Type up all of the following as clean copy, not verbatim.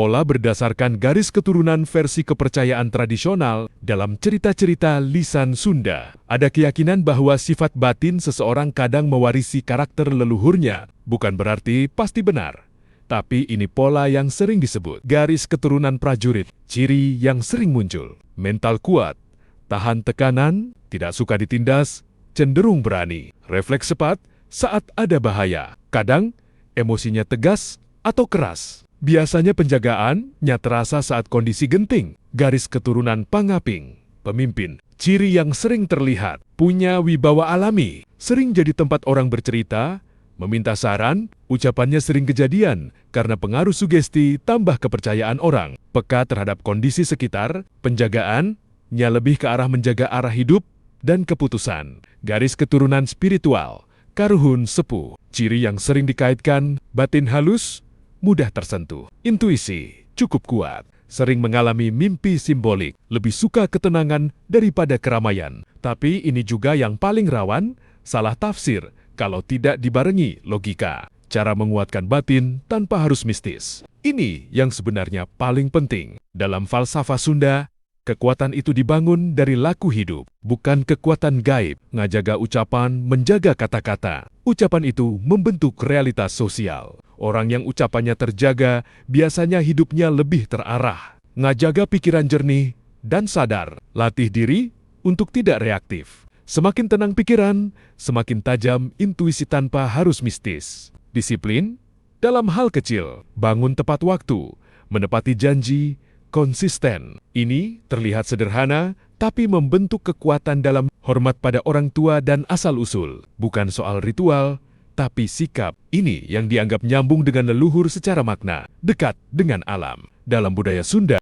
Pola berdasarkan garis keturunan versi kepercayaan tradisional dalam cerita-cerita lisan Sunda. Ada keyakinan bahwa sifat batin seseorang kadang mewarisi karakter leluhurnya, bukan berarti pasti benar. Tapi ini pola yang sering disebut garis keturunan prajurit, ciri yang sering muncul. Mental kuat, tahan tekanan, tidak suka ditindas, cenderung berani, refleks cepat saat ada bahaya. Kadang emosinya tegas atau keras. Biasanya penjagaannya terasa saat kondisi genting. Garis keturunan Pangaping, pemimpin, ciri yang sering terlihat, punya wibawa alami, sering jadi tempat orang bercerita, meminta saran, ucapannya sering kejadian karena pengaruh sugesti tambah kepercayaan orang. Peka terhadap kondisi sekitar, penjagaannya lebih ke arah menjaga arah hidup dan keputusan. Garis keturunan spiritual, Karuhun Sepuh, ciri yang sering dikaitkan, batin halus, mudah tersentuh. Intuisi cukup kuat, sering mengalami mimpi simbolik, lebih suka ketenangan daripada keramaian. Tapi ini juga yang paling rawan salah tafsir kalau tidak dibarengi logika. Cara menguatkan batin tanpa harus mistis. Ini yang sebenarnya paling penting. Dalam falsafah Sunda, kekuatan itu dibangun dari laku hidup, bukan kekuatan gaib. Ngajaga ucapan, menjaga kata-kata. Ucapan itu membentuk realitas sosial. Orang yang ucapannya terjaga, biasanya hidupnya lebih terarah. Ngajaga pikiran jernih dan sadar. Latih diri untuk tidak reaktif. Semakin tenang pikiran, semakin tajam intuisi tanpa harus mistis. Disiplin dalam hal kecil, bangun tepat waktu, menepati janji, konsisten. Ini terlihat sederhana, tapi membentuk kekuatan dalam hormat pada orang tua dan asal-usul. Bukan soal ritual, tapi sikap. Ini yang dianggap nyambung dengan leluhur secara makna, dekat dengan alam. Dalam budaya Sunda,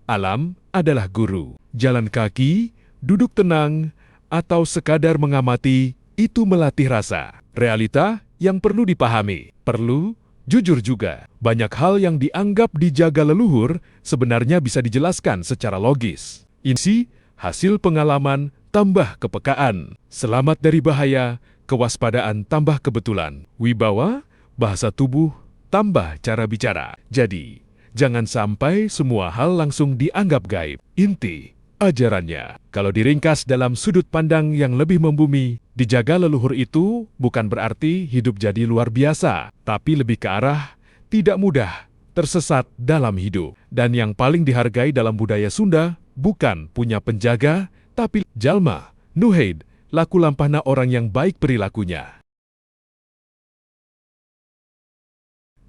alam adalah guru. Jalan kaki, duduk tenang, atau sekadar mengamati, itu melatih rasa. Realita yang perlu dipahami, perlu jujur juga. Banyak hal yang dianggap dijaga leluhur sebenarnya bisa dijelaskan secara logis. Ini hasil pengalaman tambah kepekaan. Selamat dari bahaya, kewaspadaan tambah kebetulan. Wibawa, bahasa tubuh, tambah cara bicara. Jadi, jangan sampai semua hal langsung dianggap gaib. Inti ajarannya, kalau diringkas dalam sudut pandang yang lebih membumi, dijaga leluhur itu bukan berarti hidup jadi luar biasa, tapi lebih ke arah tidak mudah tersesat dalam hidup. Dan yang paling dihargai dalam budaya Sunda bukan punya penjaga, tapi jalma, nuhaid, laku lampahna orang yang baik perilakunya.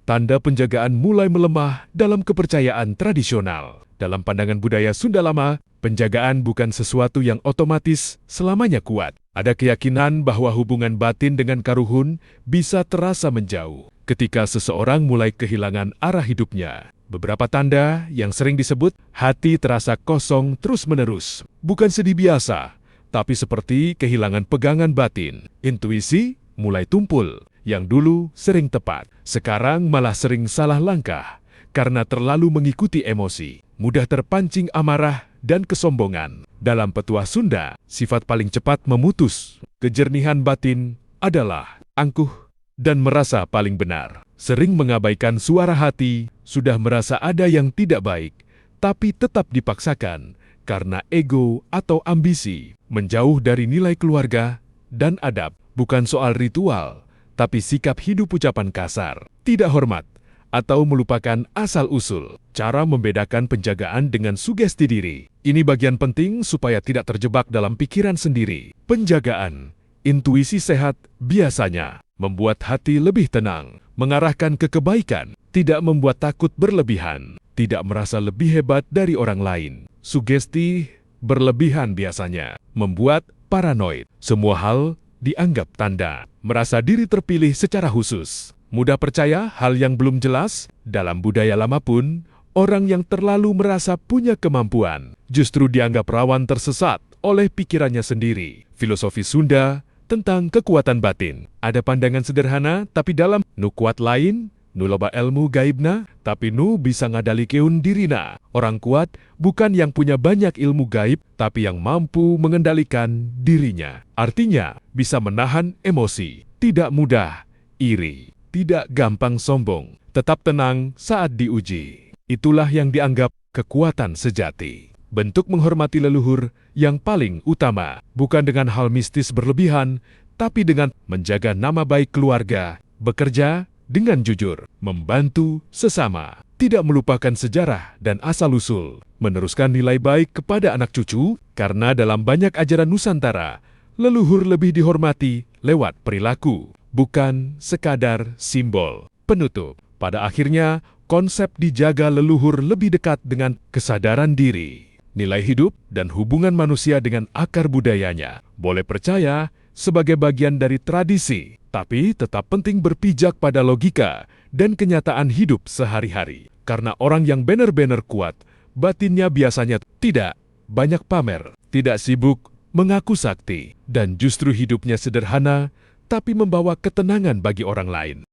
Tanda penjagaan mulai melemah dalam kepercayaan tradisional. Dalam pandangan budaya Sunda lama, penjagaan bukan sesuatu yang otomatis selamanya kuat. Ada keyakinan bahwa hubungan batin dengan karuhun bisa terasa menjauh ketika seseorang mulai kehilangan arah hidupnya. Beberapa tanda yang sering disebut hati terasa kosong terus-menerus. Bukan sedih biasa, tapi seperti kehilangan pegangan batin. Intuisi mulai tumpul. Yang dulu sering tepat, sekarang malah sering salah langkah karena terlalu mengikuti emosi. Mudah terpancing amarah dan kesombongan. Dalam petuah Sunda, sifat paling cepat memutus kejernihan batin adalah angkuh dan merasa paling benar. Sering mengabaikan suara hati, sudah merasa ada yang tidak baik, tapi tetap dipaksakan karena ego atau ambisi. Menjauh dari nilai keluarga dan adab, bukan soal ritual, tapi sikap hidup ucapan kasar, tidak hormat, atau melupakan asal-usul. Cara membedakan penjagaan dengan sugesti diri. Ini bagian penting supaya tidak terjebak dalam pikiran sendiri. Penjagaan, intuisi sehat biasanya membuat hati lebih tenang, mengarahkan ke kebaikan, tidak membuat takut berlebihan, tidak merasa lebih hebat dari orang lain. Sugesti berlebihan biasanya membuat paranoid. Semua hal dianggap tanda, merasa diri terpilih secara khusus. Mudah percaya hal yang belum jelas. Dalam budaya lama pun, orang yang terlalu merasa punya kemampuan justru dianggap rawan tersesat oleh pikirannya sendiri. Filosofi Sunda tentang kekuatan batin. Ada pandangan sederhana, tapi dalam nu kuat lain, nu loba ilmu gaibna, tapi nu bisa ngadalikeun dirina. Orang kuat bukan yang punya banyak ilmu gaib, tapi yang mampu mengendalikan dirinya. Artinya, bisa menahan emosi, tidak mudah iri, tidak gampang sombong, tetap tenang saat diuji. Itulah yang dianggap kekuatan sejati. Bentuk menghormati leluhur yang paling utama, bukan dengan hal mistis berlebihan, tapi dengan menjaga nama baik keluarga, bekerja dengan jujur, membantu sesama, tidak melupakan sejarah dan asal-usul, meneruskan nilai baik kepada anak cucu, karena dalam banyak ajaran Nusantara, leluhur lebih dihormati lewat perilaku, bukan sekadar simbol. Penutup, pada akhirnya, konsep dijaga leluhur lebih dekat dengan kesadaran diri, nilai hidup, dan hubungan manusia dengan akar budayanya. Boleh percaya sebagai bagian dari tradisi, tapi tetap penting berpijak pada logika dan kenyataan hidup sehari-hari. Karena orang yang benar-benar kuat, batinnya biasanya tidak banyak pamer, tidak sibuk mengaku sakti, dan justru hidupnya sederhana, tapi membawa ketenangan bagi orang lain.